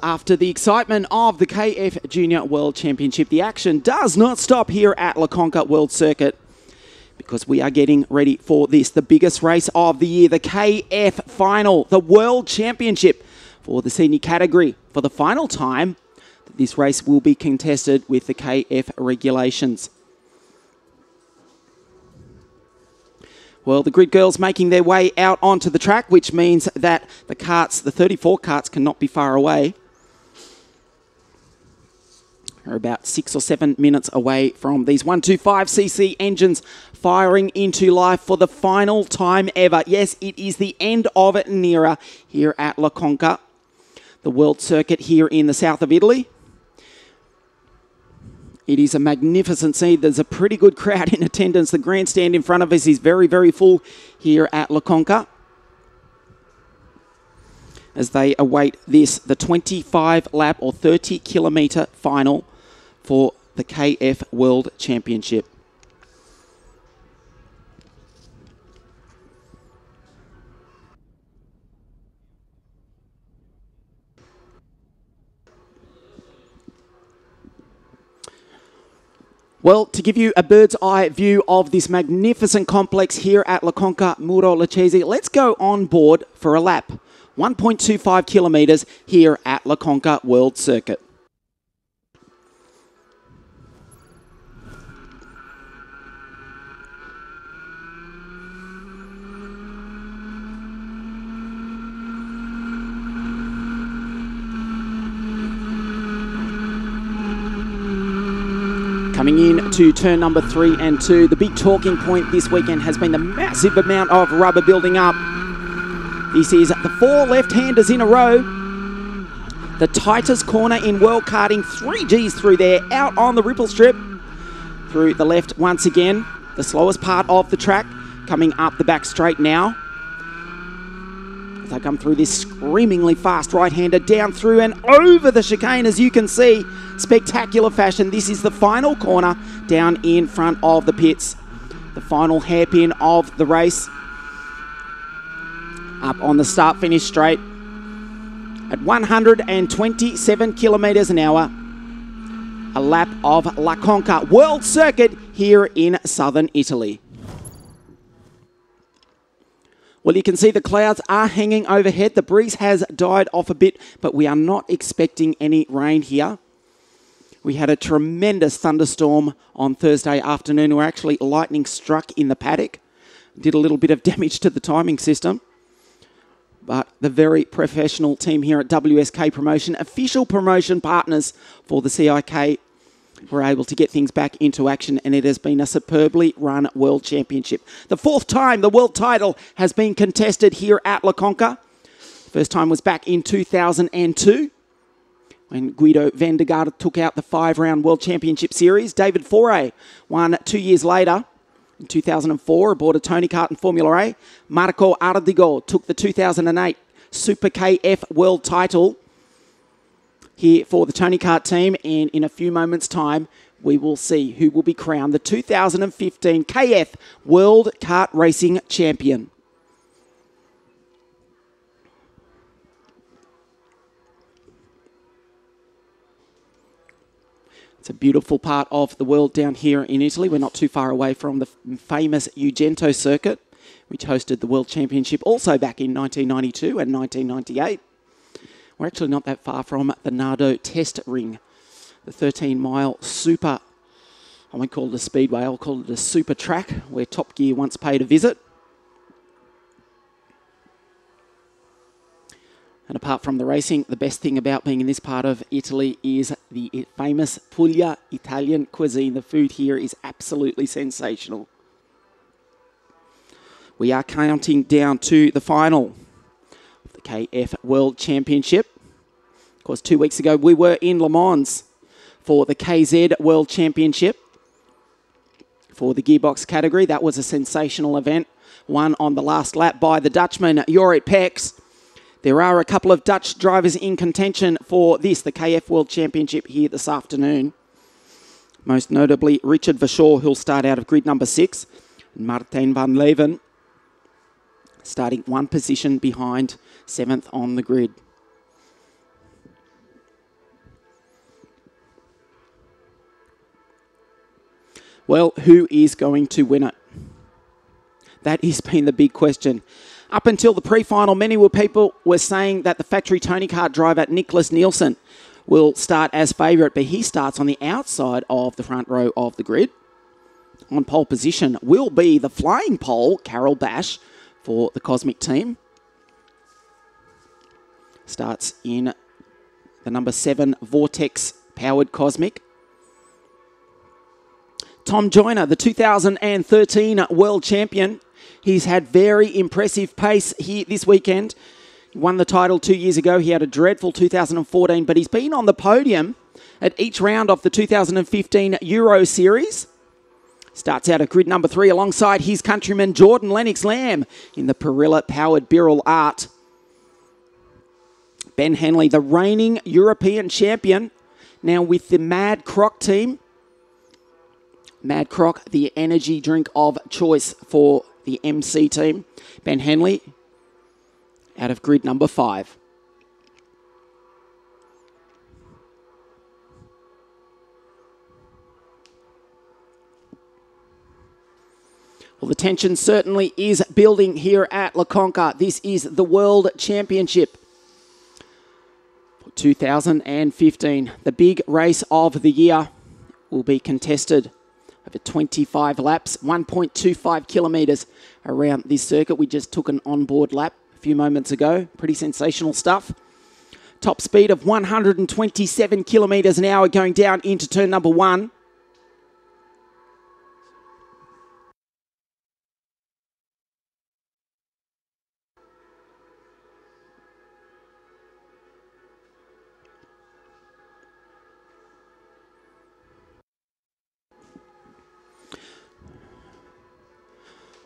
after the excitement of the KF Junior World Championship, the action does not stop here at Conca World Circuit because we are getting ready for this, the biggest race of the year, the KF Final, the World Championship for the senior category. For the final time, this race will be contested with the KF regulations. Well, the grid girls making their way out onto the track, which means that the carts, the 34 carts, cannot be far away. They're about 6 or 7 minutes away from these 125cc engines firing into life for the final time ever. Yes, it is the end of an era here at Conca, the World Circuit here in the south of Italy. It is a magnificent scene. There's a pretty good crowd in attendance. The grandstand in front of us is very, very full here at Conca as they await this, the 25 lap or 30 kilometre final for the KF World Championship. Well, to give you a bird's eye view of this magnificent complex here at Conca, Muro, Leccese, let's go on board for a lap. 1.25 kilometres here at Conca World Circuit. Coming in to turn number 3 and 2, the big talking point this weekend has been the massive amount of rubber building up. This is the 4 left-handers in a row. The tightest corner in world karting, 3 Gs through there, out on the ripple strip. Through the left once again, the slowest part of the track, coming up the back straight now. They come through this screamingly fast right-hander, down through and over the chicane, as you can see. Spectacular fashion. This is the final corner down in front of the pits. The final hairpin of the race. Up on the start-finish straight. At 127 kilometres an hour. A lap of Conca World Circuit here in southern Italy. Well, you can see the clouds are hanging overhead. The breeze has died off a bit, but we are not expecting any rain here. We had a tremendous thunderstorm on Thursday afternoon, where actually lightning struck in the paddock. Did a little bit of damage to the timing system. But the very professional team here at WSK Promotion, official promotion partners for the CIK, were able to get things back into action, and it has been a superbly run World Championship. The 4th time the world title has been contested here at Conca. First time was back in 2002 when Guido van der Garde took out the 5-round World Championship Series. David Foray won 2 years later in 2004 aboard a Tony Kart in Formula A. Marco Ardigo took the 2008 Super KF World title here for the Tony Kart team, and in a few moments' time, we will see who will be crowned the 2015 KF World Kart Racing Champion. It's a beautiful part of the world down here in Italy. We're not too far away from the famous Ugento circuit, which hosted the World Championship also back in 1992 and 1998. We're actually not that far from the Nardo Test Ring, the 13-mile super, I won't call it a speedway, I'll call it a super track, where Top Gear once paid a visit. And apart from the racing, the best thing about being in this part of Italy is the famous Puglia Italian cuisine. The food here is absolutely sensational. We are counting down to the final of the KF World Championship. Of course, 2 weeks ago, we were in Le Mans for the KZ World Championship for the gearbox category. That was a sensational event, won on the last lap by the Dutchman, Jorrit Peks. There are a couple of Dutch drivers in contention for this, the KF World Championship here this afternoon. Most notably, Richard Verschoor, who'll start out of grid number 6, and Martijn van Leeuwen, starting one position behind 7th on the grid. Well, who is going to win it? That has been the big question. Up until the pre-final, many people were saying that the factory Tony Kart driver Nicholas Nielsen will start as favourite, but he starts on the outside of the front row of the grid. On pole position will be the flying pole, Carol Bash, for the Cosmic team. Starts in the number 7 Vortex-powered Cosmic. Tom Joyner, the 2013 World Champion. He's had very impressive pace here this weekend. He won the title 2 years ago. He had a dreadful 2014, but he's been on the podium at each round of the 2015 Euro Series. Starts out at grid number 3 alongside his countryman Jordan Lennox-Lamb in the Perilla-powered Birrell Art. Ben Henley, the reigning European champion, now with the Mad Croc team. Mad Croc, the energy drink of choice for the MC team. Ben Henley out of grid number 5. Well, the tension certainly is building here at La Conca. This is the World Championship for 2015. The big race of the year will be contested over 25 laps, 1.25 kilometres around this circuit. We just took an onboard lap a few moments ago. Pretty sensational stuff. Top speed of 127 kilometres an hour going down into turn number 1.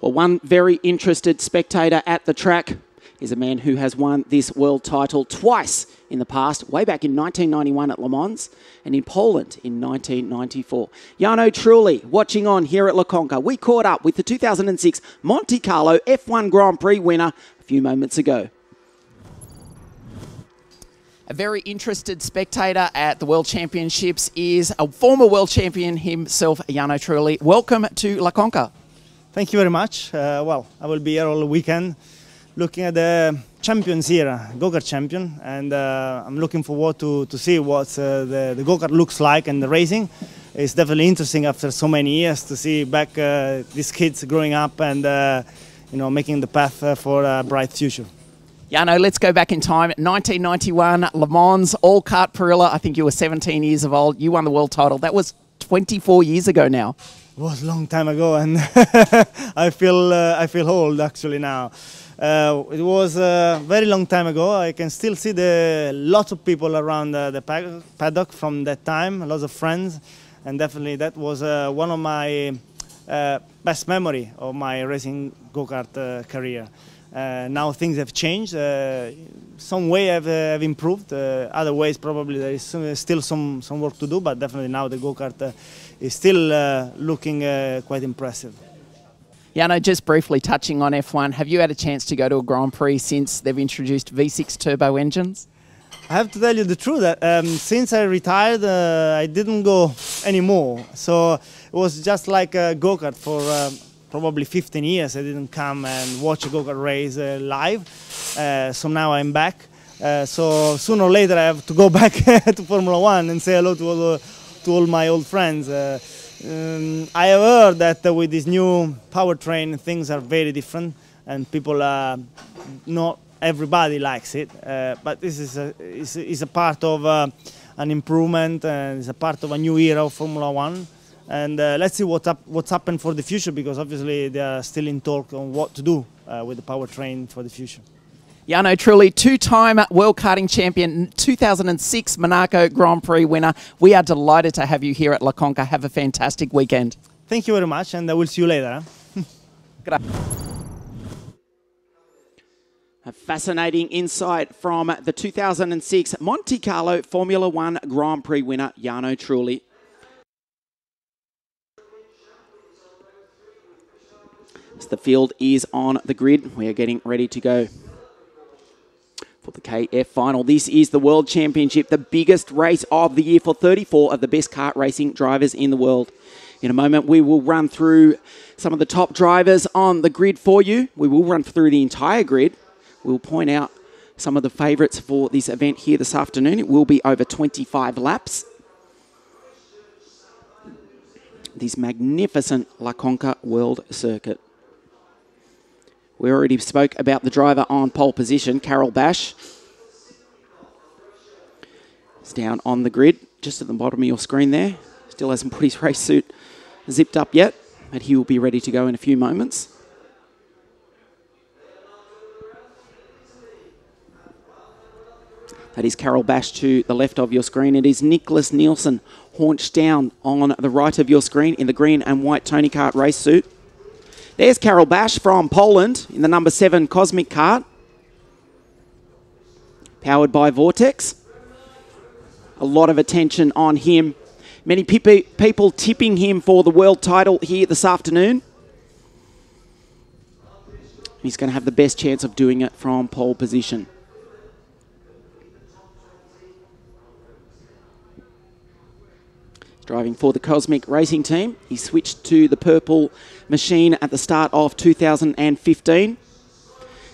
Well, one very interested spectator at the track is a man who has won this world title twice in the past, way back in 1991 at Le Mans and in Poland in 1994. Jarno Trulli watching on here at La Conca. We caught up with the 2006 Monte Carlo F1 Grand Prix winner a few moments ago. A very interested spectator at the World Championships is a former world champion himself, Jarno Trulli. Welcome to La Conca. Thank you very much. Well, I will be here all weekend looking at the champions here, go-kart champion, and I'm looking forward to see what the go-kart looks like and the racing. It's definitely interesting after so many years to see back these kids growing up and you know, making the path for a bright future. Jarno, let's go back in time. 1991, Le Mans, all kart Perilla. I think you were 17 years of old. You won the world title. That was 24 years ago now. It was a long time ago, and I feel old actually now. It was a very long time ago. I can still see lots of people around the paddock from that time, lots of friends, and definitely that was one of my best memory of my racing go-kart career. Now things have changed. Some way have improved. Other ways probably there is still some work to do, but definitely now the go-kart is still looking quite impressive. Jarno, just briefly touching on F1, have you had a chance to go to a Grand Prix since they've introduced V6 turbo engines? I have to tell you the truth that since I retired, I didn't go anymore. So it was just like a go-kart for probably 15 years. I didn't come and watch a go-kart race live. So now I'm back. So sooner or later I have to go back to Formula One and say hello to all my old friends. I have heard that with this new powertrain things are very different and people not everybody likes it, but this is a part of an improvement and it's a part of a new era of Formula One. And let's see what's happened for the future, because obviously they are still in talk on what to do with the powertrain for the future. Jarno Trulli, two-time World Karting Champion, 2006 Monaco Grand Prix winner. We are delighted to have you here at La Conca. Have a fantastic weekend. Thank you very much, and I will see you later. Good day. A fascinating insight from the 2006 Monte Carlo Formula One Grand Prix winner, Jarno Trulli. As the field is on the grid, we are getting ready to go for the KF final. This is the World Championship, the biggest race of the year for 34 of the best kart racing drivers in the world. In a moment, we will run through some of the top drivers on the grid for you. We will run through the entire grid. We'll point out some of the favourites for this event here this afternoon. It will be over 25 laps. This magnificent La Conca World Circuit. We already spoke about the driver on pole position, Carol Bash. He's down on the grid, just at the bottom of your screen there. Still hasn't put his race suit zipped up yet, but he will be ready to go in a few moments. That is Carol Bash to the left of your screen. It is Nicholas Nielsen, haunched down on the right of your screen in the green and white Tony Kart race suit. There's Carol Bash from Poland in the number 7 Cosmic Kart, powered by Vortex. A lot of attention on him. Many people tipping him for the world title here this afternoon. He's going to have the best chance of doing it from pole position. Driving for the Cosmic Racing Team. He switched to the purple machine at the start of 2015.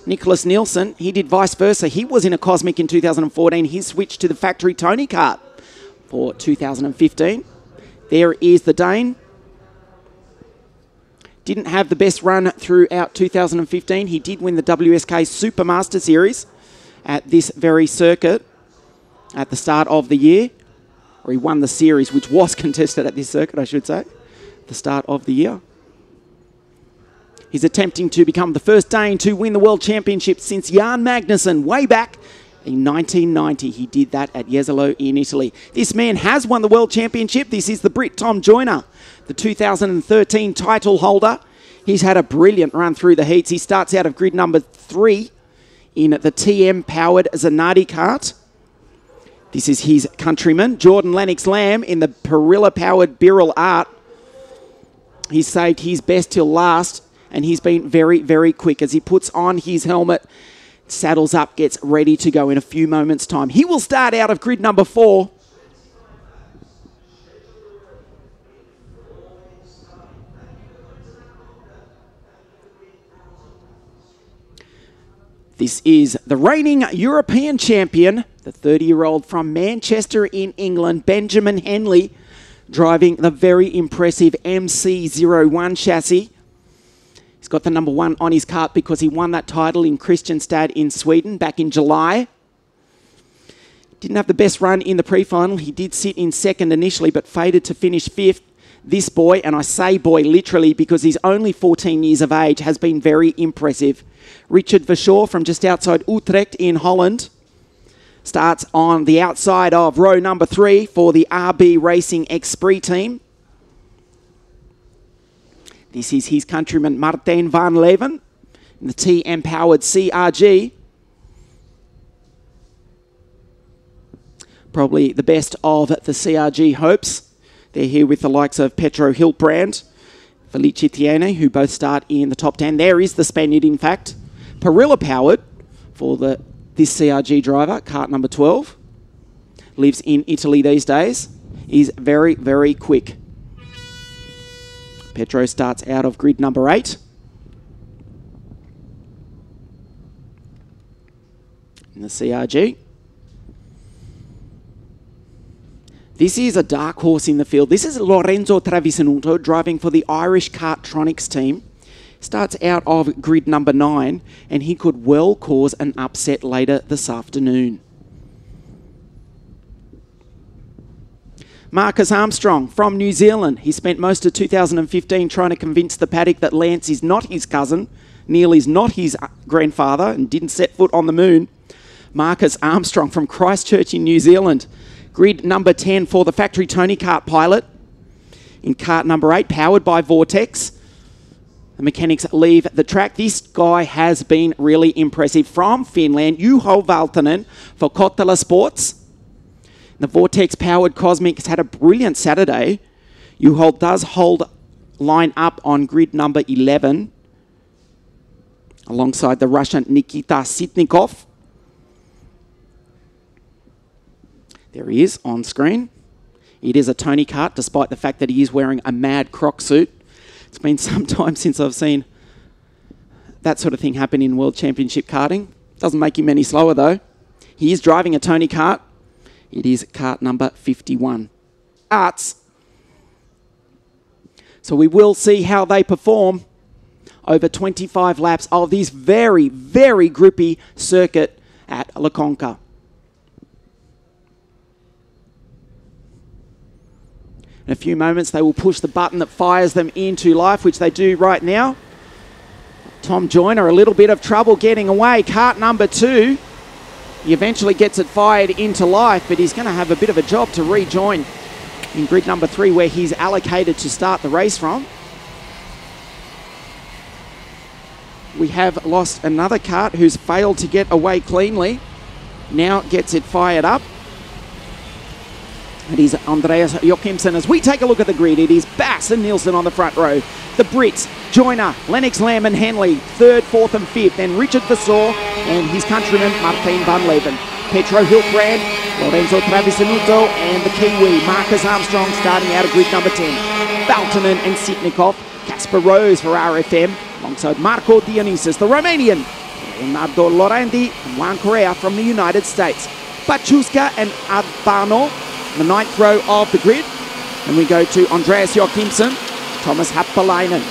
Nicholas Nielsen, he did vice versa. He was in a Cosmic in 2014. He switched to the factory Tony Kart for 2015. There is the Dane. Didn't have the best run throughout 2015. He did win the WSK Supermaster Series at this very circuit at the start of the year. Or he won the series, which was contested at this circuit, I should say, at the start of the year. He's attempting to become the first Dane to win the World Championship since Jan Magnussen way back in 1990. He did that at Jesolo in Italy. This man has won the World Championship. This is the Brit Tom Joyner, the 2013 title holder. He's had a brilliant run through the heats. He starts out of grid number 3 in the TM-powered Zanardi kart. This is his countryman, Jordan Lennox Lamb, in the Perilla-powered Birrell Art. He's saved his best till last, and he's been very, very quick as he puts on his helmet, saddles up, gets ready to go in a few moments' time. He will start out of grid number 4. This is the reigning European champion, the 30-year-old from Manchester in England, Benjamin Henley, driving the very impressive MC01 chassis. He's got the number 1 on his kart because he won that title in Kristianstad in Sweden back in July. Didn't have the best run in the pre-final. He did sit in second initially, but faded to finish 5th. This boy, and I say boy literally because he's only 14 years of age, has been very impressive. Richard Verschoor from just outside Utrecht in Holland starts on the outside of row number 3 for the RB Racing Express team. This is his countryman Martijn van Leeuwen in the TM-powered CRG. Probably the best of the CRG hopes. They're here with the likes of Petro Hiltbrand, Felice Tiene, who both start in the top 10. There is the Spaniard, in fact. Perilla powered for this CRG driver, kart number 12. Lives in Italy these days. Is very, very quick. Petro starts out of grid number 8. In the CRG. This is a dark horse in the field. This is Lorenzo Travisanuto driving for the Irish Kartronics team. Starts out of grid number 9, and he could well cause an upset later this afternoon. Marcus Armstrong from New Zealand. He spent most of 2015 trying to convince the paddock that Lance is not his cousin, Neil is not his grandfather, and didn't set foot on the moon. Marcus Armstrong from Christchurch in New Zealand. Grid number 10 for the factory Tony Kart pilot. In kart number 8, powered by Vortex. The mechanics leave the track. This guy has been really impressive. From Finland, Juho Valtonen for Kottala Sports. The Vortex-powered Cosmic has had a brilliant Saturday. Juho does hold line up on grid number 11 alongside the Russian Nikita Sitnikov. There he is on screen It is a Tony kart, despite the fact that he is wearing a mad croc suit. It's been some time since I've seen that sort of thing happen in World Championship karting. Doesn't make him any slower, though. He is driving a Tony kart. It is kart number 51. Arts. So we will see how they perform over 25 laps of this very, very grippy circuit at Conca. In a few moments, they will push the button that fires them into life, which they do right now. Tom Joyner, a little bit of trouble getting away. Kart number 2. He eventually gets it fired into life, but he's going to have a bit of a job to rejoin in grid number 3, where he's allocated to start the race from. We have lost another kart who's failed to get away cleanly. Now gets it fired up. It is Andreas Jochimsen. As we take a look at the grid, it is Bass and Nielsen on the front row. The Brits, Joyner, Lennox Lamb and Henley, 3rd, 4th and 5th. Then Richard Vasseur and his countryman Martin van Leven. Petro Hiltbrand, Lorenzo Travisanuto and the Kiwi Marcus Armstrong starting out of grid number 10. Valtonen and Sitnikov, Casper Rose for RFM, alongside Marco Dionysis, the Romanian, Leonardo Lorandi and Juan Correa from the United States. Bachuska and Adbano, the 9th row of the grid. And we go to Andreas Jochimsen, Thomas Happalainen.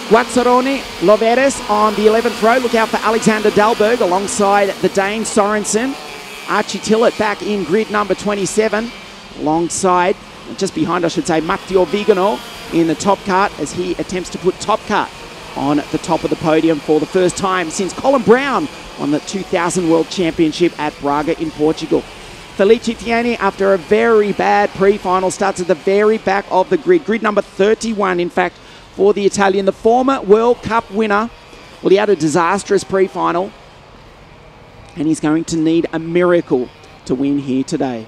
Guazzaroni, Loveres on the 11th row. Look out for Alexander Dahlberg alongside the Dane Sorensen. Archie Tillett back in grid number 27 alongside, just behind I should say, Matteo Vigano in the top kart as he attempts to put top kart on the top of the podium for the first time since Colin Brown won the 2000 World Championship at Braga in Portugal. Felice Tieni, after a very bad pre-final, starts at the very back of the grid. Grid number 31, in fact, for the Italian, the former World Cup winner. Well, he had a disastrous pre-final, and he's going to need a miracle to win here today.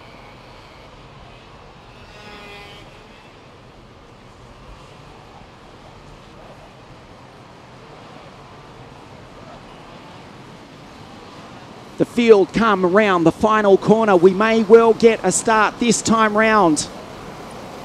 The field come around the final corner. We may well get a start this time round.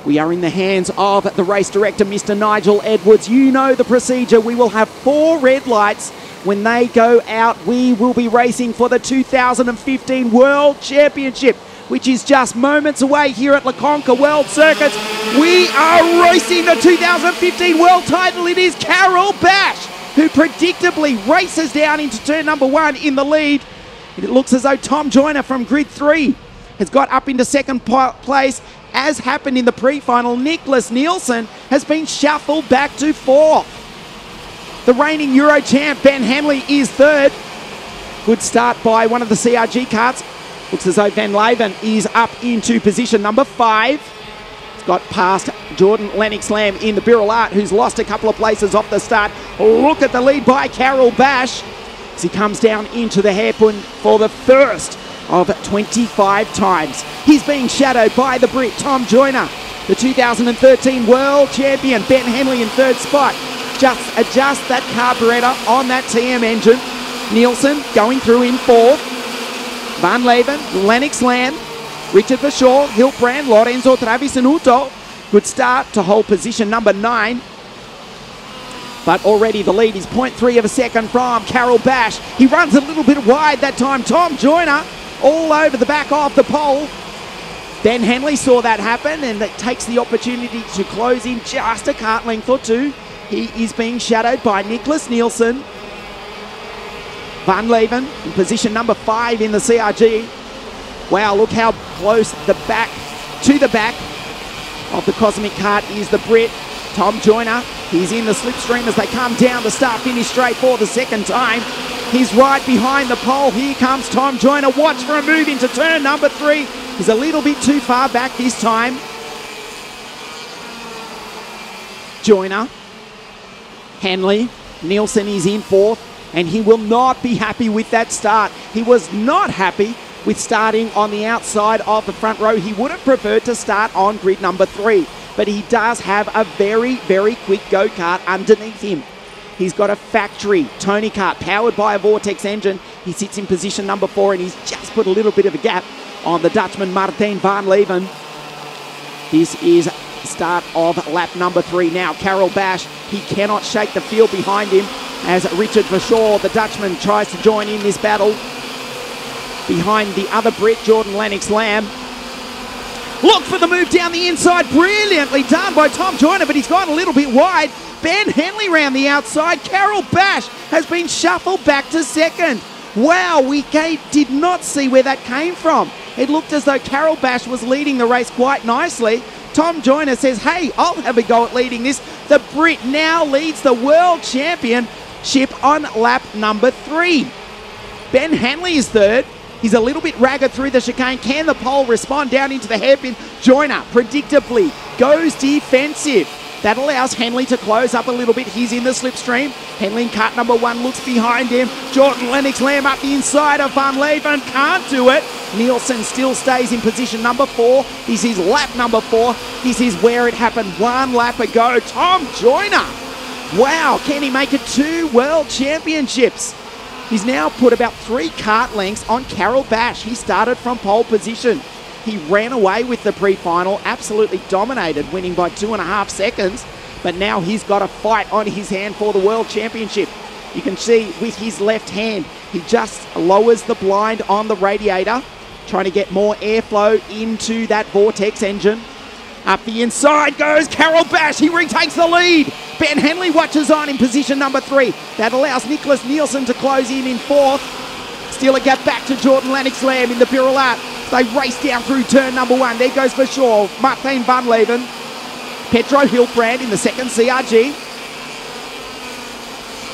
We are in the hands of the race director, Mr. Nigel Edwards. You know the procedure. We will have 4 red lights. When they go out, we will be racing for the 2015 World Championship, which is just moments away here at Conca World Circuits. We are racing the 2015 World title. It is Carol Bash, who predictably races down into turn number 1 in the lead. It looks as though Tom Joyner from grid 3 has got up into second place. As happened in the pre-final, Nicholas Nielsen has been shuffled back to 4th. The reigning Euro champ, Ben Henley, is 3rd. Good start by one of the CRG karts. Looks as though Van Leven is up into position number 5. He's got past Jordan Lennox Lamb in the Birrell Art, who's lost a couple of places off the start. Look at the lead by Carol Bash as he comes down into the hairpin for the first of 25 times. He's being shadowed by the Brit, Tom Joyner, the 2013 World Champion, Ben Henley in 3rd spot. Just adjust that carburetor on that TM engine. Nielsen going through in 4th. Van Leven, Lennox Lamb, Richard Vasseur, Hiltbrand, Lorenzo Travisanuto. Good start to hold position number 9. But already the lead is 0.3 of a second from Carol Bash. He runs a little bit wide that time. Tom Joyner all over the back of the pole. Ben Henley saw that happen and it takes the opportunity to close in just a kart length or 2. He is being shadowed by Nicholas Nielsen. Van Leven in position number 5 in the CRG. Wow, look how close to the back of the Cosmic Kart is the Brit, Tom Joyner. He's in the slipstream as they come down the start-finish straight for the second time. He's right behind the pole. Here comes Tom Joyner. Watch for a move into turn number 3. He's a little bit too far back this time. Joyner, Henley, Nielsen is in 4th, and he will not be happy with that start. He was not happy with starting on the outside of the front row. He would have preferred to start on grid number 3, but he does have a very, very quick go-kart underneath him. He's got a factory Tony kart powered by a Vortex engine. He sits in position number 4, and he's just put a little bit of a gap on the Dutchman Martijn van Leeuwen. This is start of lap number 3 now. Carol Bash, he cannot shake the field behind him as Richard Verschoor, the Dutchman, tries to join in this battle. Behind the other Brit, Jordan Lennox-Lamb. Look for the move down the inside. Brilliantly done by Tom Joyner, but he's gone a little bit wide. Ben Henley round the outside. Carol Bash has been shuffled back to second. Wow, we did not see where that came from. It looked as though Carol Bash was leading the race quite nicely. Tom Joyner says, hey, I'll have a go at leading this. The Brit now leads the World Championship on lap number 3. Ben Henley is third. He's a little bit ragged through the chicane. Can the pole respond down into the hairpin? Joyner, predictably, goes defensive. That allows Henley to close up a little bit. He's in the slipstream. Henley in cut number 1 looks behind him. Jordan Lennox-Lamb up the inside of Van Leeuwen. Can't do it. Nielsen still stays in position number 4. This is lap number 4. This is where it happened 1 lap ago. Tom Joyner. Wow, can he make it 2 World Championships? He's now put about 3 kart lengths on Carol Bash. He started from pole position. He ran away with the pre-final, absolutely dominated, winning by 2.5 seconds. But now he's got a fight on his hand for the World Championship. You can see with his left hand, he just lowers the blind on the radiator, trying to get more airflow into that Vortex engine. Up the inside goes Carol Bash. He retakes the lead. Ben Henley watches on in position number 3. That allows Nicholas Nielsen to close in 4th. Still a gap back to Jordan Lennox-Lamb in the Pirouette. They race down through turn number 1. There goes Verschoor. Martijn van Leeuwen. Pedro Hilbrand in the second CRG.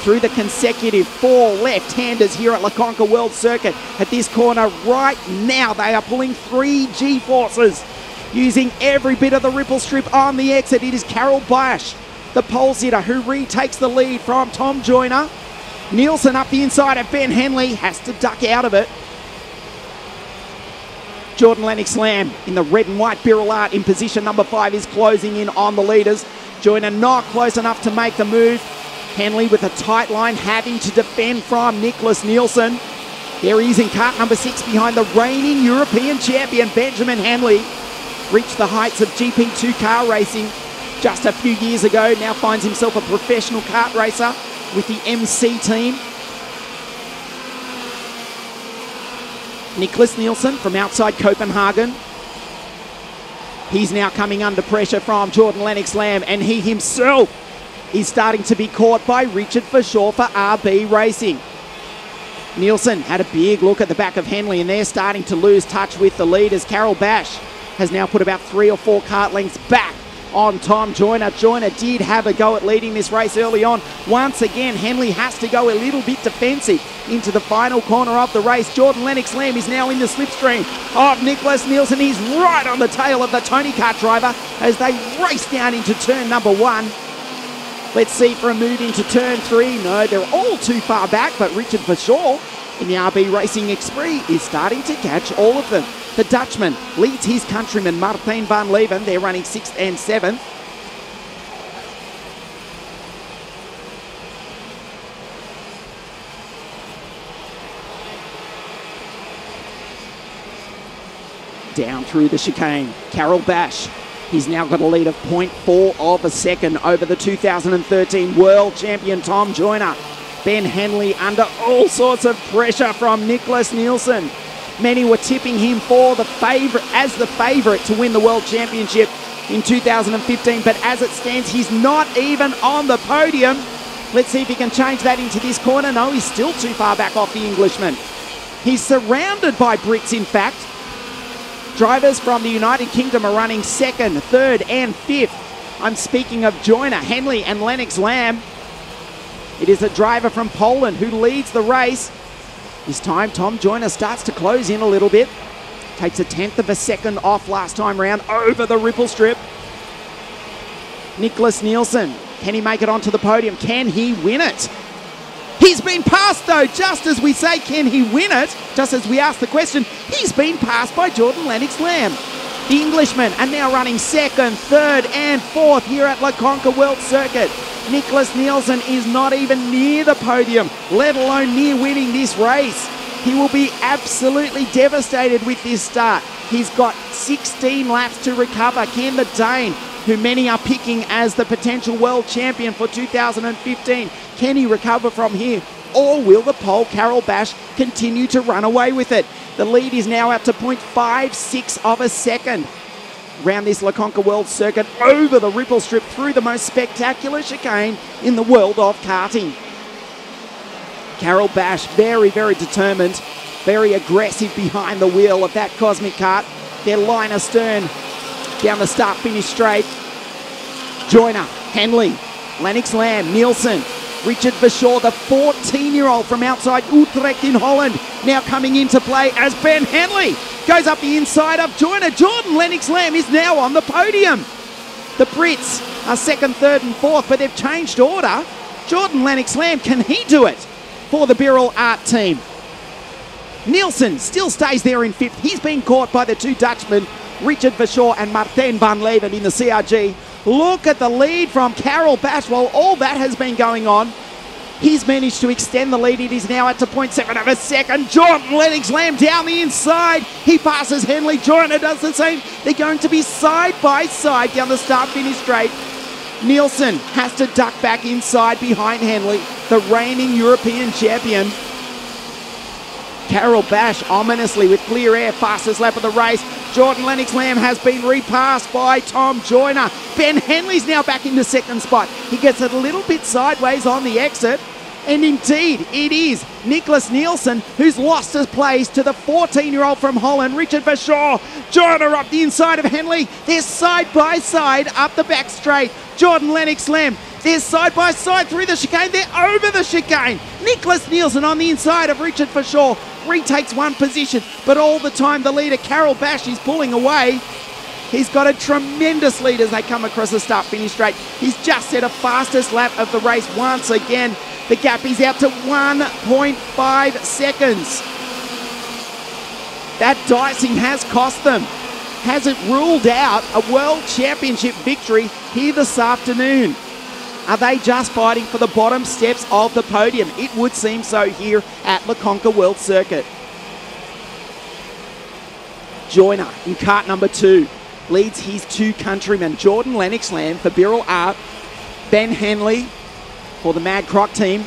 Through the consecutive 4 left-handers here at La Conca World Circuit. At this corner right now, they are pulling 3 G-forces. Using every bit of the ripple strip on the exit. It is Carol Bash, the pole sitter, who retakes the lead from Tom Joyner. Nielsen up the inside of Ben Henley. Has to duck out of it. Jordan Lennox-Lamb in the red and white Pirouette in position number 5 is closing in on the leaders. Joyner not close enough to make the move. Henley with a tight line, having to defend from Nicholas Nielsen. There he is in kart number 6 behind the reigning European champion Benjamin Henley. Reached the heights of GP2 car racing just a few years ago. Now finds himself a professional kart racer with the MC team. Nicholas Nielsen from outside Copenhagen. He's now coming under pressure from Jordan Lennox-Lamb, and he himself is starting to be caught by Richard Verschoor for RB Racing. Nielsen had a big look at the back of Henley, and they're starting to lose touch with the leaders. Carol Bash has now put about 3 or 4 kart lengths back on Tom Joyner. Joyner did have a go at leading this race early on. Once again, Henley has to go a little bit defensive into the final corner of the race. Jordan Lennox-Lamb is now in the slipstream of Nicholas Nielsen. He's right on the tail of the Tony Kart driver as they race down into turn number 1. Let's see for a move into turn 3. No, they're all too far back, but Richard Verschoor in the RB Racing Esprit is starting to catch all of them. The Dutchman leads his countryman Martijn van Leeuwen. They're running 6th and 7th. Down through the chicane, Carol Bash. He's now got a lead of 0.4 of a second over the 2013 World Champion Tom Joyner. Ben Henley under all sorts of pressure from Nicholas Nielsen. Many were tipping him for the favourite to win the World Championship in 2015, but as it stands, he's not even on the podium. Let's see if he can change that into this corner. No, he's still too far back off the Englishman. He's surrounded by Brits, in fact. Drivers from the United Kingdom are running 2nd, 3rd and 5th. I'm speaking of Joyner, Henley and Lennox-Lamb. It is a driver from Poland who leads the race. This time, Tom Joyner starts to close in a little bit. Takes 1/10 of a second off last time round over the ripple strip. Nicholas Nielsen, can he make it onto the podium? Can he win it? He's been passed though, just as we say, can he win it? Just as we ask the question, he's been passed by Jordan Lennox-Lamb. The Englishmen are now running 2nd, 3rd and 4th here at La Conca World Circuit. Nicholas Nielsen is not even near the podium, let alone near winning this race. He will be absolutely devastated with this start. He's got 16 laps to recover. Can the Dane, who many are picking as the potential world champion for 2015, can he recover from here? Or will the pole, Carol Bash, continue to run away with it? The lead is now out to 0.56 of a second. Around this Conca World Circuit, over the ripple strip, through the most spectacular chicane in the world of karting. Carol Bash, very, very determined, very aggressive behind the wheel of that Cosmic kart. Their line astern down the start-finish straight. Joyner, Henley, Lennox Lamb, Nielsen, Richard Verschoor, the 14-year-old from outside Utrecht in Holland, now coming into play as Ben Henley goes up the inside of Joyner. Jordan Lennox Lamb is now on the podium. The Brits are second, third and fourth, but they've changed order. Jordan Lennox Lamb, can he do it for the Birrell Art team? Nielsen still stays there in fifth. He's been caught by the two Dutchmen, Richard Verschoor and Martijn van Leeuwen in the CRG. Look at the lead from Carol Bash. While all that has been going on, he's managed to extend the lead. It is now at 0.7 of a second. Jordan Lennox Lamb down the inside. He passes Henley. Joyner does the same. They're going to be side by side down the start-finish straight. Nielsen has to duck back inside behind Henley, the reigning European champion. Carol Bash ominously with clear air, fastest lap of the race. Jordan Lennox Lamb has been repassed by Tom Joyner. Ben Henley's now back into second spot. He gets it a little bit sideways on the exit. And indeed, it is Nicholas Nielsen who's lost his place to the 14-year-old from Holland, Richard Verschoor. Joyner up the inside of Henley. They're side by side up the back straight. Jordan Lennox Lamb, they're side by side through the chicane. They're over the chicane. Nicholas Nielsen on the inside of Richard Verschoor retakes one position, but all the time the leader, Carol Bash, is pulling away. He's got a tremendous lead as they come across the start-finish straight. He's just set a fastest lap of the race once again. The gap is out to 1.5 seconds. That dicing has cost them. Has it ruled out a World Championship victory here this afternoon? Are they just fighting for the bottom steps of the podium? It would seem so here at the Conca World Circuit. Joyner in kart number 2 leads his two countrymen, Jordan Lennox Lamb for Birrell Art, Ben Henley for the Mad Croc team,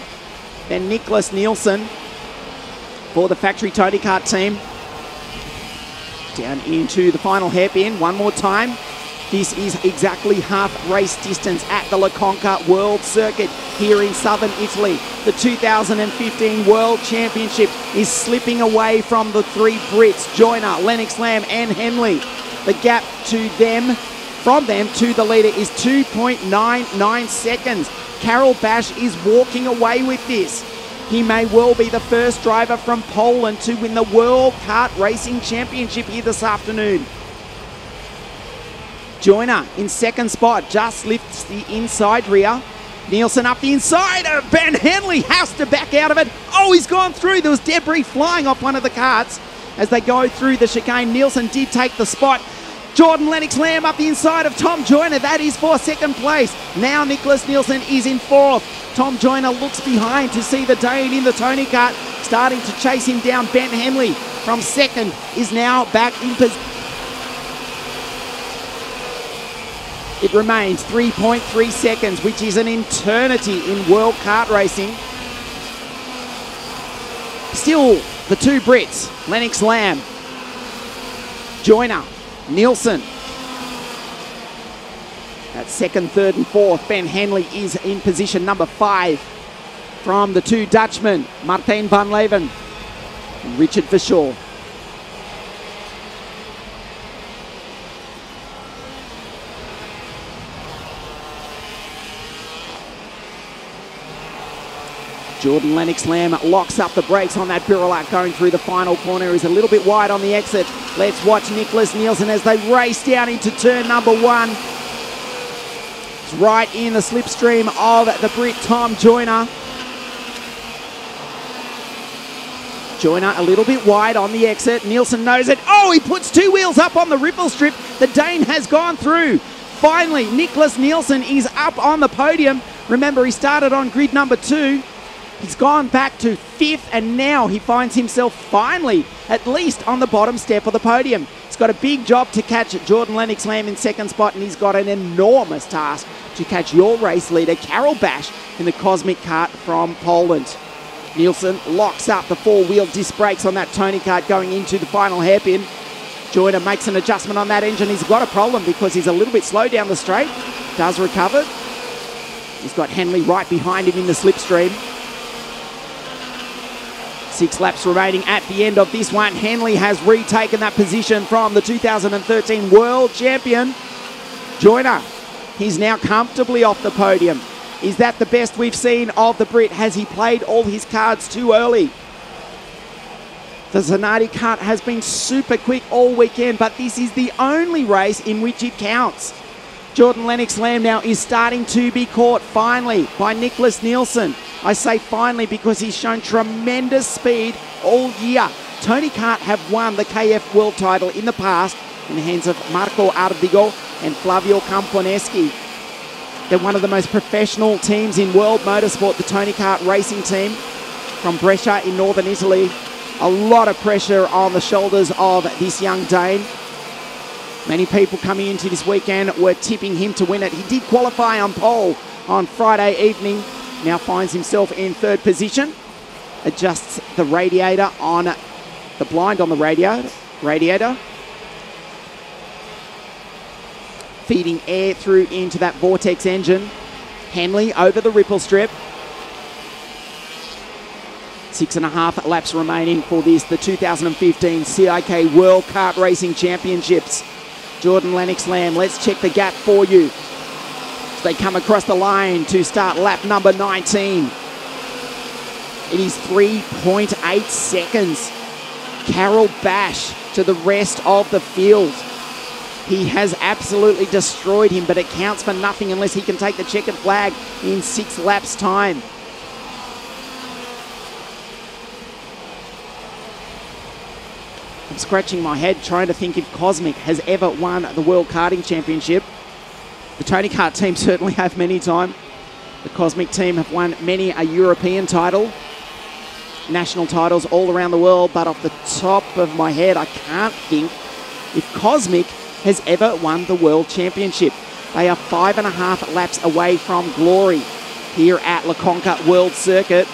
then Nicholas Nielsen for the Factory Tony Kart team. Down into the final hairpin one more time. This is exactly half race distance at the Conca World Circuit here in southern Italy. The 2015 World Championship is slipping away from the three Brits, Joyner, Lennox Lamb and Henley. The gap to them, from them to the leader, is 2.99 seconds. Carol Bash is walking away with this. He may well be the first driver from Poland to win the World Kart Racing Championship here this afternoon. Joyner in second spot, just lifts the inside rear. Nielsen up the inside. Ben Henley has to back out of it. Oh, he's gone through. There was debris flying off one of the karts as they go through the chicane. Nielsen did take the spot. Jordan Lennox Lamb up the inside of Tom Joyner. That is for second place. Now Nicholas Nielsen is in fourth. Tom Joyner looks behind to see the Dane in the Tony kart, starting to chase him down. Ben Henley from second is now back in position. It remains 3.3 seconds, which is an eternity in World Kart Racing. Still, the two Brits, Lennox Lamb, Joyner, Nielsen. At second, third and fourth, Ben Henley is in position number 5 from the two Dutchmen, Martijn van Leeuwen and Richard Verschoor. Jordan Lennox Lamb locks up the brakes on that Birrell Art going through the final corner. He's a little bit wide on the exit. Let's watch Nicholas Nielsen as they race down into turn number 1. It's right in the slipstream of the Brit Tom Joyner. Joyner a little bit wide on the exit. Nielsen knows it. Oh, he puts two wheels up on the ripple strip. The Dane has gone through. Finally, Nicholas Nielsen is up on the podium. Remember, he started on grid number 2. He's gone back to 5th, and now he finds himself finally at least on the bottom step of the podium. He's got a big job to catch Jordan Lennox-Lamb in 2nd spot, and he's got an enormous task to catch your race leader, Carol Bash, in the Cosmic Kart from Poland. Nielsen locks up the 4-wheel disc brakes on that Tony Kart going into the final hairpin. Joyner makes an adjustment on that engine. He's got a problem because he's a little bit slow down the straight. Does recover. He's got Henley right behind him in the slipstream. 6 laps remaining at the end of this one. Henley has retaken that position from the 2013 World Champion, Joyner. He's now comfortably off the podium. Is that the best we've seen of the Brit? Has he played all his cards too early? The Zanardi Kart has been super quick all weekend, but this is the only race in which it counts. Jordan Lennox-Lamb now is starting to be caught finally by Nicholas Nielsen. I say finally because he's shown tremendous speed all year. Tony Kart have won the KF World title in the past in the hands of Marco Ardigo and Flavio Camponeschi. They're one of the most professional teams in world motorsport, the Tony Kart racing team from Brescia in northern Italy. A lot of pressure on the shoulders of this young Dane. Many people coming into this weekend were tipping him to win it. He did qualify on pole on Friday evening. Now finds himself in 3rd position. Adjusts the radiator on the blind on the radiator. Feeding air through into that Vortex engine. Henley over the ripple strip. 6.5 laps remaining for this, the 2015 CIK World Kart Racing Championships. Jordan Lennox-Lamb, let's check the gap for you. They come across the line to start lap number 19. It is 3.8 seconds. Carol Bash to the rest of the field. He has absolutely destroyed him, but it counts for nothing unless he can take the checkered flag in 6 laps' time. I'm scratching my head trying to think if Cosmic has ever won the World Karting Championship. The Tony Kart team certainly have many times. The Cosmic team have won many a European title, national titles all around the world, but off the top of my head, I can't think if Cosmic has ever won the World Championship. They are 5.5 laps away from glory here at La Conca World Circuit.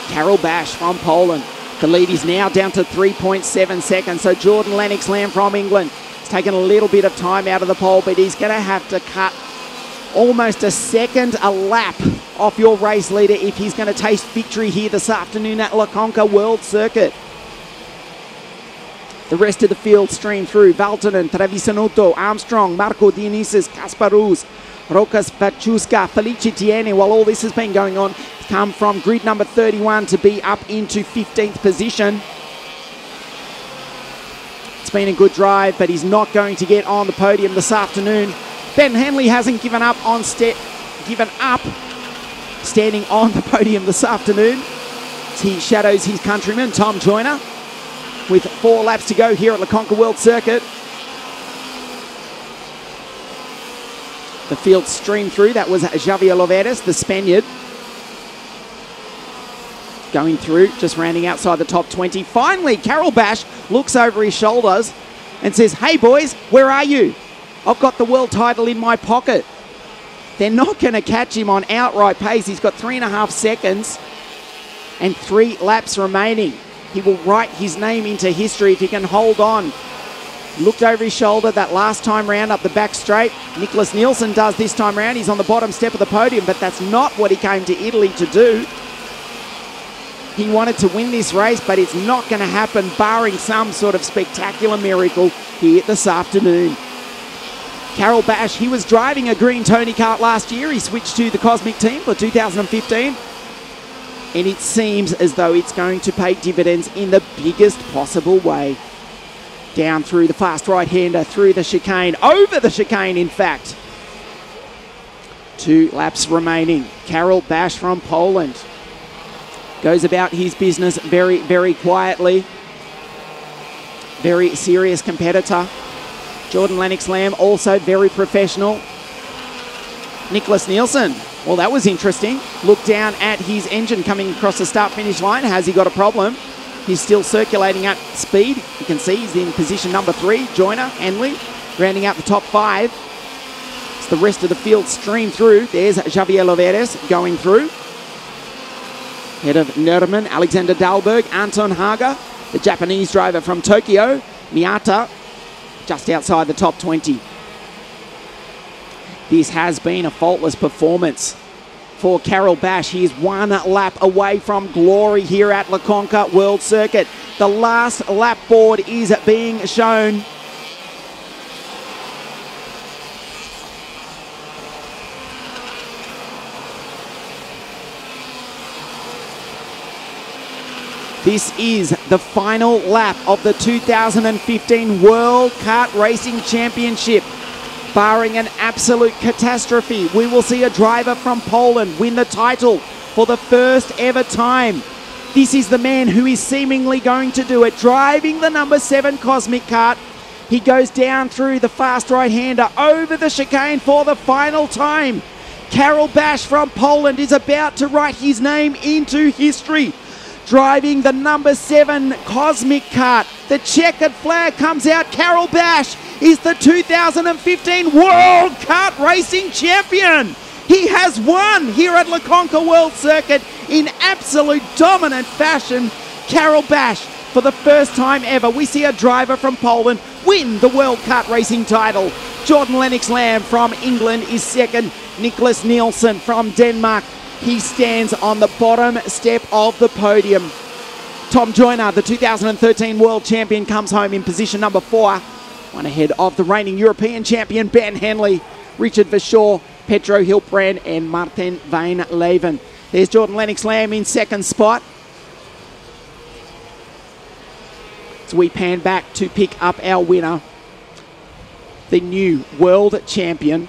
Carol Bash from Poland. The lead is now down to 3.7 seconds. So Jordan Lennox-Lamb from England has taken a little bit of time out of the pole, but he's going to have to cut almost a second a lap off your race leader if he's going to taste victory here this afternoon at La Conca World Circuit. The rest of the field stream through. Valtonen, Travisanuto, Armstrong, Marco Dionysis, Kasparuz, Rokas Vachuska, Felicitiene. While all this has been going on, come from grid number 31 to be up into 15th position. It's been a good drive, but he's not going to get on the podium this afternoon. Ben Henley hasn't given up standing on the podium this afternoon. He shadows his countryman, Tom Joyner, with 4 laps to go here at La Conca World Circuit. The field streamed through. That was Javier Loveras, the Spaniard. Going through, just rounding outside the top 20. Finally, Carol Bash looks over his shoulders and says, "Hey boys, where are you? I've got the world title in my pocket." They're not going to catch him on outright pace. He's got 3.5 seconds and 3 laps remaining. He will write his name into history if he can hold on. Looked over his shoulder that last time round up the back straight. Nicholas Nielsen does this time round. He's on the bottom step of the podium, but that's not what he came to Italy to do. He wanted to win this race, but it's not going to happen barring some sort of spectacular miracle here this afternoon. Carol Bash, he was driving a green Tony Kart last year. He switched to the Cosmic team for 2015. And it seems as though it's going to pay dividends in the biggest possible way. Down through the fast right-hander, through the chicane, over the chicane, in fact. 2 laps remaining. Carol Bash from Poland goes about his business very, very quietly. Very serious competitor. Jordan Lennox-Lamb also very professional. Nicholas Nielsen Well, that was interesting. Look down at his engine coming across the start-finish line. Has he got a problem? He's still circulating at speed. You can see he's in position number 3. Joyner, Henley, rounding out the top 5. As the rest of the field stream through. There's Javier Loveres going through. Head of Nerman, Alexander Dahlberg, Anton Haga, the Japanese driver from Tokyo, Miyata, just outside the top 20. This has been a faultless performance for Carol Bash. He is 1 lap away from glory here at Le Conca World Circuit. The last lap board is being shown. This is the final lap of the 2015 World Kart Racing Championship. Barring an absolute catastrophe, we will see a driver from Poland win the title for the first ever time. This is the man who is seemingly going to do it, driving the number 7 Cosmic Kart. He goes down through the fast right-hander over the chicane for the final time. Karol Bash from Poland is about to write his name into history. Driving the number 7 Cosmic Kart. The checkered flag comes out. Karol Bash is the 2015 World Kart Racing Champion. He has won here at Le Conca World Circuit in absolute dominant fashion. Karol Bash, for the first time ever, we see a driver from Poland win the World Kart Racing title. Jordan Lennox-Lamb from England is second. Nicholas Nielsen from Denmark, he stands on the bottom step of the podium. Tom Joyner, the 2013 World Champion, comes home in position number 4. One ahead of the reigning European champion, Ben Henley, Richard Verschoor, Pedro Hilprand and Martin Van Leven. There's Jordan Lennox-Lamb in second spot. So we pan back to pick up our winner, the new world champion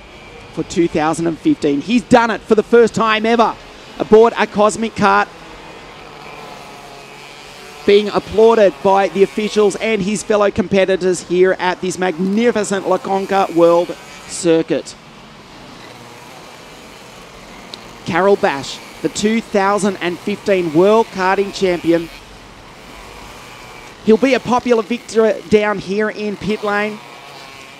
for 2015. He's done it for the first time ever aboard a Cosmic Kart, being applauded by the officials and his fellow competitors here at this magnificent Le Conca World Circuit. Karol Bash, the 2015 World Karting Champion. He'll be a popular victor down here in pit lane.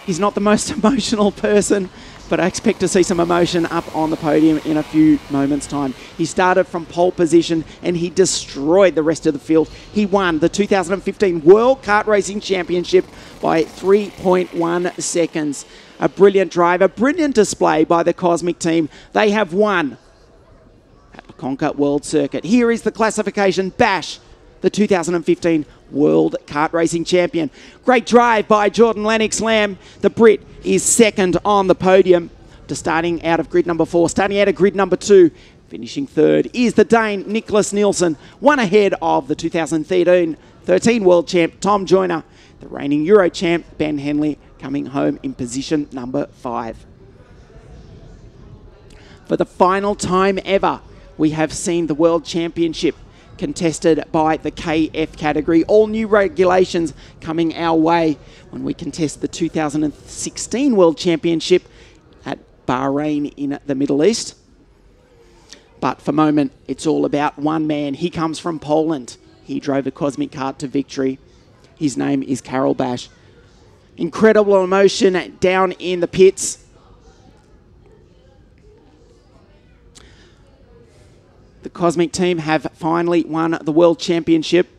He's not the most emotional person, but I expect to see some emotion up on the podium in a few moments' time. He started from pole position and he destroyed the rest of the field. He won the 2015 World Kart Racing Championship by 3.1 seconds. A brilliant driver, brilliant display by the Cosmic team. They have won at the Conca World Circuit. Here is the classification. Bash, the 2015 World Kart Racing Champion. Great drive by Jordan Lennox-Lamb. The Brit is second on the podium to starting out of grid number 4. Starting out of grid number 2, finishing third, is the Dane Nicholas Nielsen, one ahead of the 2013 World Champ Tom Joyner. The reigning Euro Champ Ben Henley coming home in position number 5. For the final time ever, we have seen the World Championship contested by the KF category. All new regulations coming our way when we contest the 2016 World Championship at Bahrain in the Middle East. But for the moment, it's all about one man. He comes from Poland. He drove a Cosmic Kart to victory. His name is Karol Bash. Incredible emotion down in the pits. The Cosmic team have finally won the World Championship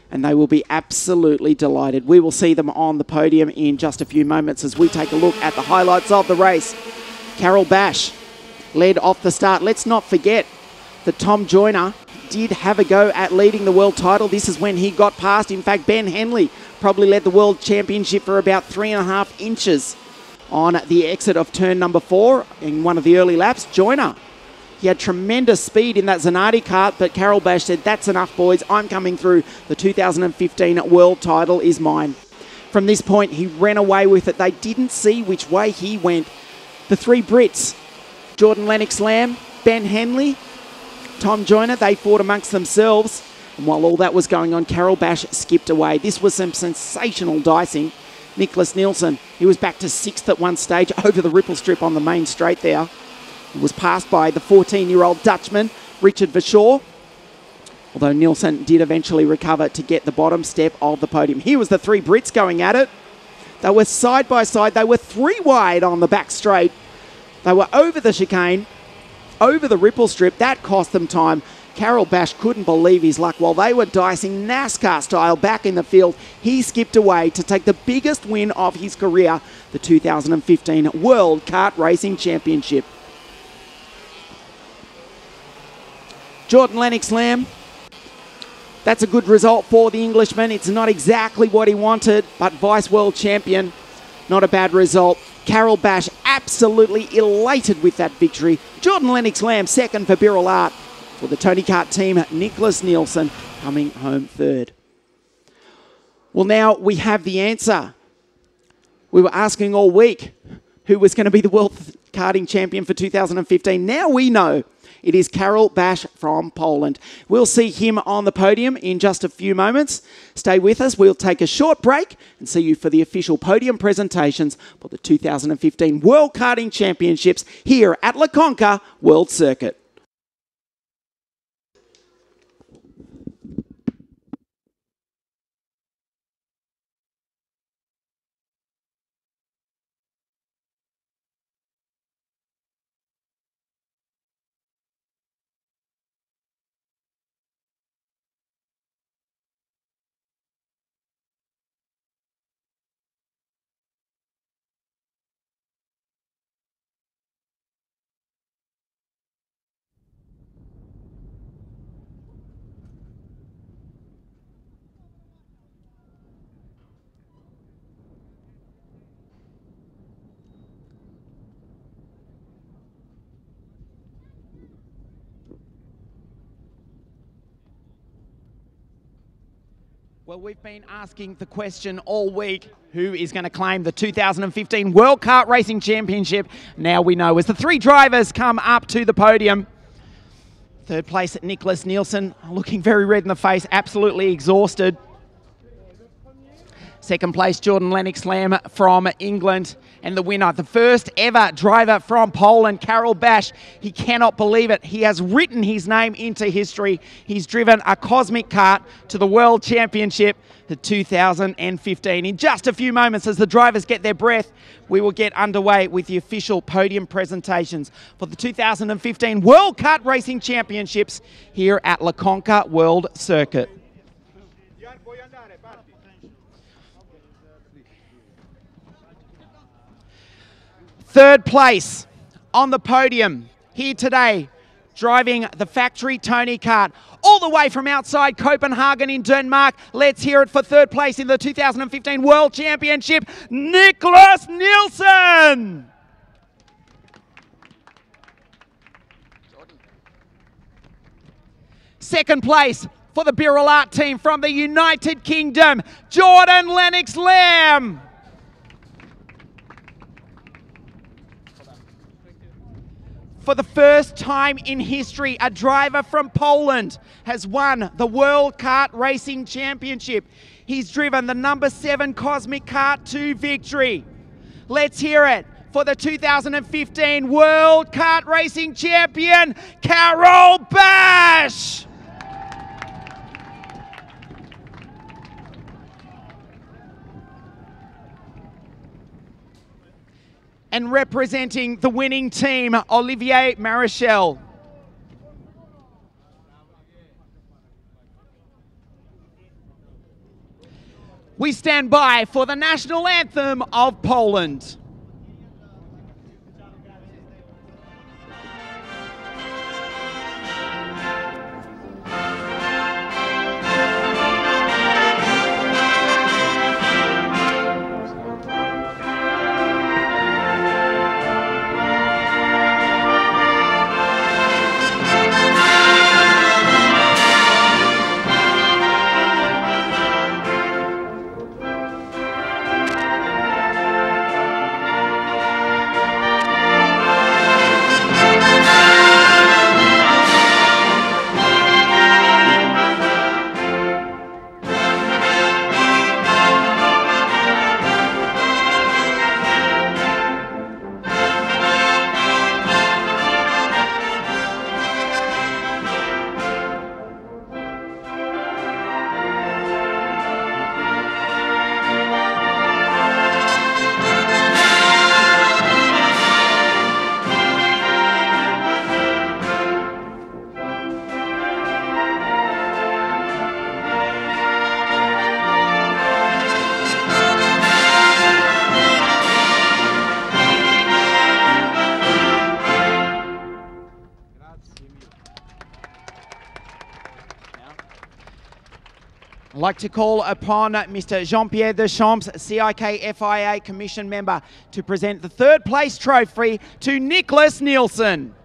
and they will be absolutely delighted. We will see them on the podium in just a few moments as we take a look at the highlights of the race. Karol Bash led off the start. Let's not forget that Tom Joyner did have a go at leading the world title. This is when he got past. In fact, Ben Henley probably led the World Championship for about 3.5 inches on the exit of turn number 4 in one of the early laps. Joyner, he had tremendous speed in that Zanardi kart, but Karol Bash said, that's enough, boys. I'm coming through. The 2015 world title is mine. From this point, he ran away with it. They didn't see which way he went. The 3 Brits, Jordan Lennox-Lamb, Ben Henley, Tom Joyner, they fought amongst themselves. And while all that was going on, Karol Bash skipped away. This was some sensational dicing. Nicholas Nielsen, he was back to 6th at one stage over the ripple strip on the main straight there. He was passed by the 14-year-old Dutchman, Richard Verschoor, although Nielsen did eventually recover to get the bottom step of the podium. Here was the three Brits going at it. They were side by side. They were three wide on the back straight. They were over the chicane, over the ripple strip. That cost them time. Carol Bash couldn't believe his luck. While they were dicing NASCAR style back in the field, he skipped away to take the biggest win of his career, the 2015 World Kart Racing Championship. Jordan Lennox-Lamb, that's a good result for the Englishman. It's not exactly what he wanted, but Vice World Champion, not a bad result. Carol Bash absolutely elated with that victory. Jordan Lennox-Lamb second for Birrell Art. For the Tony Kart team, Nicholas Nielsen coming home third. Well, now we have the answer. We were asking all week who was going to be the World Karting Champion for 2015. Now we know. It is Karol Bash from Poland. We'll see him on the podium in just a few moments. Stay with us. We'll take a short break and see you for the official podium presentations for the 2015 World Karting Championships here at La Conca World Circuit. Well, we've been asking the question all week, who is going to claim the 2015 World Kart Racing Championship? Now we know as the three drivers come up to the podium. Third place, Nicholas Nielsen, looking very red in the face, absolutely exhausted. Second place, Jordan Lennox-Lamb from England. And the winner, the first ever driver from Poland, Karol Bash. He cannot believe it. He has written his name into history. He's driven a cosmic kart to the World Championship, the 2015. In just a few moments, as the drivers get their breath, we will get underway with the official podium presentations for the 2015 World Kart Racing Championships here at La Conca World Circuit. Third place on the podium here today, driving the factory Tony Kart, all the way from outside Copenhagen in Denmark. Let's hear it for third place in the 2015 World Championship, Nicholas Nielsen. Second place for the Birrell Art team from the United Kingdom, Jordan Lennox-Lamb. For the first time in history, a driver from Poland has won the World Kart Racing Championship. He's driven the number 7 Cosmic Kart to victory. Let's hear it for the 2015 World Kart Racing Champion, Karol Bash. And representing the winning team, Olivier Marichal. We stand by for the national anthem of Poland. I'd like to call upon Mr. Jean-Pierre Deschamps, CIK FIA Commission member, to present the third place trophy to Nicholas Nielsen.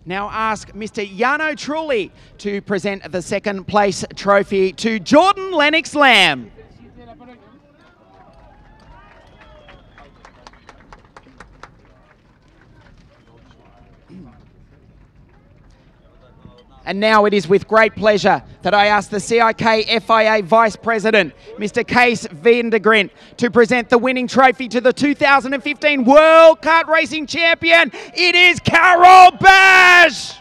Now ask Mr. Jarno Trulli to present the second place trophy to Jordan Lennox Lamb. And now it is with great pleasure that I ask the CIK FIA Vice President, Mr. Kees Vandergrint, to present the winning trophy to the 2015 World Kart Racing Champion. It is Carol Bash!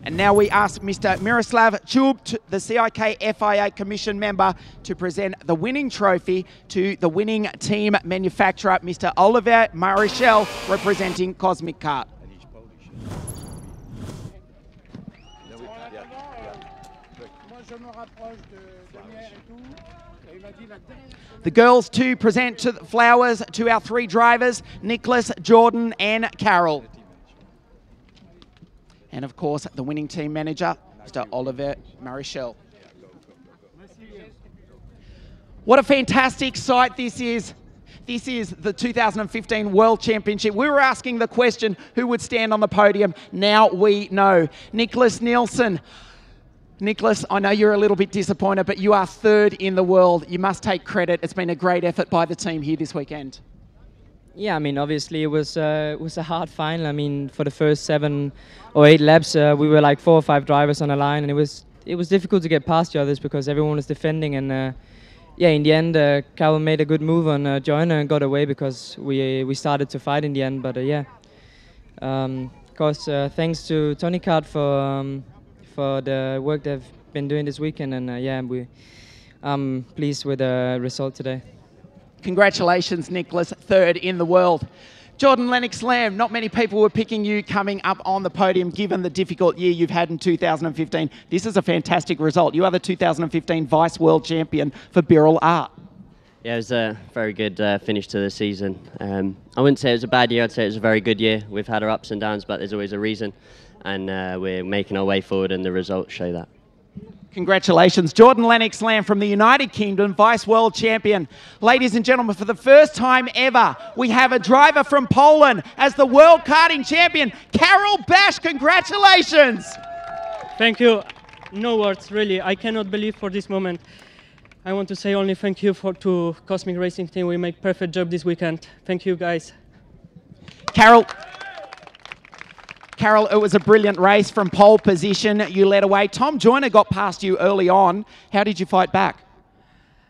And now we ask Mr. Miroslav Chub, the CIK FIA Commission member, to present the winning trophy to the winning team manufacturer, Mr. Oliver Marichal, representing Cosmic Kart. The girls to present to flowers to our three drivers, Nicholas, Jordan and Carol. And of course, the winning team manager, Mr. Oliver Marichal. What a fantastic sight this is. This is the 2015 World Championship. We were asking the question, who would stand on the podium? Now we know. Nicholas Nielsen. Nicholas, I know you're a little bit disappointed, but you are third in the world. You must take credit. It's been a great effort by the team here this weekend. Yeah, I mean, obviously it was a hard final. I mean, for the first 7 or 8 laps, we were like 4 or 5 drivers on the line, and it was difficult to get past the others because everyone was defending. And yeah, in the end, Carol made a good move on Joyner and got away because we started to fight in the end. But yeah, of course, thanks to Tony Kart for the work they've been doing this weekend, and yeah, I'm pleased with the result today. Congratulations, Nicholas, third in the world. Jordan Lennox Lamb, not many people were picking you coming up on the podium given the difficult year you've had in 2015. This is a fantastic result. You are the 2015 Vice World Champion for Birrell Art. Yeah, it was a very good finish to the season. I wouldn't say it was a bad year, I'd say it was a very good year. We've had our ups and downs, but there's always a reason. And we're making our way forward and the results show that. Congratulations, Jordan Lennox Lamb from the United Kingdom, Vice World Champion. Ladies and gentlemen, for the first time ever, we have a driver from Poland as the World Karting Champion, Carol Bash. Congratulations. Thank you. No words, really. I cannot believe for this moment. I want to say only thank you to Cosmic Racing Team. We make perfect job this weekend. Thank you, guys. Carol, it was a brilliant race from pole position. You led away. Tom Joyner got past you early on. How did you fight back?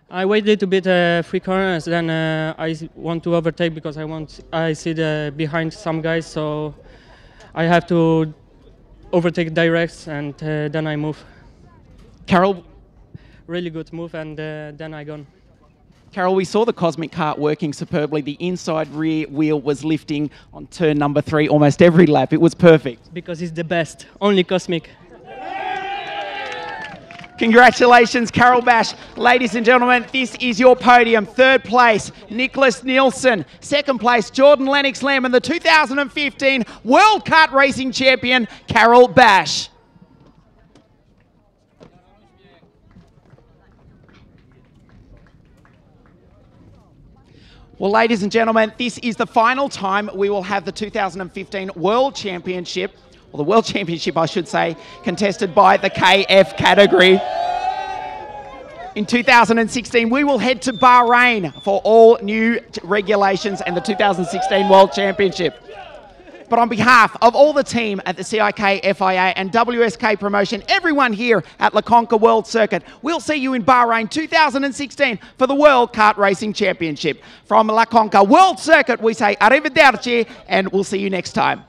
I waited a bit 3 corners, then I want to overtake because I see behind some guys, so I have to overtake direct, and then I move. Carol? Really good move, and then I gone. Carol, we saw the Cosmic Kart working superbly. The inside rear wheel was lifting on turn number 3 almost every lap. It was perfect. Because it's the best. Only Cosmic. Congratulations, Carol Bash. Ladies and gentlemen, this is your podium. Third place, Nicholas Nielsen. Second place, Jordan Lennox Lamb. And the 2015 World Kart Racing Champion, Carol Bash. Well, ladies and gentlemen, this is the final time we will have the 2015 World Championship, or the World Championship, I should say, contested by the KF category. In 2016, we will head to Bahrain for all new regulations and the 2016 World Championship. But on behalf of all the team at the CIK, FIA and WSK Promotion, everyone here at La Conca World Circuit, we'll see you in Bahrain 2016 for the World Kart Racing Championship. From La Conca World Circuit, we say arrivederci, and we'll see you next time.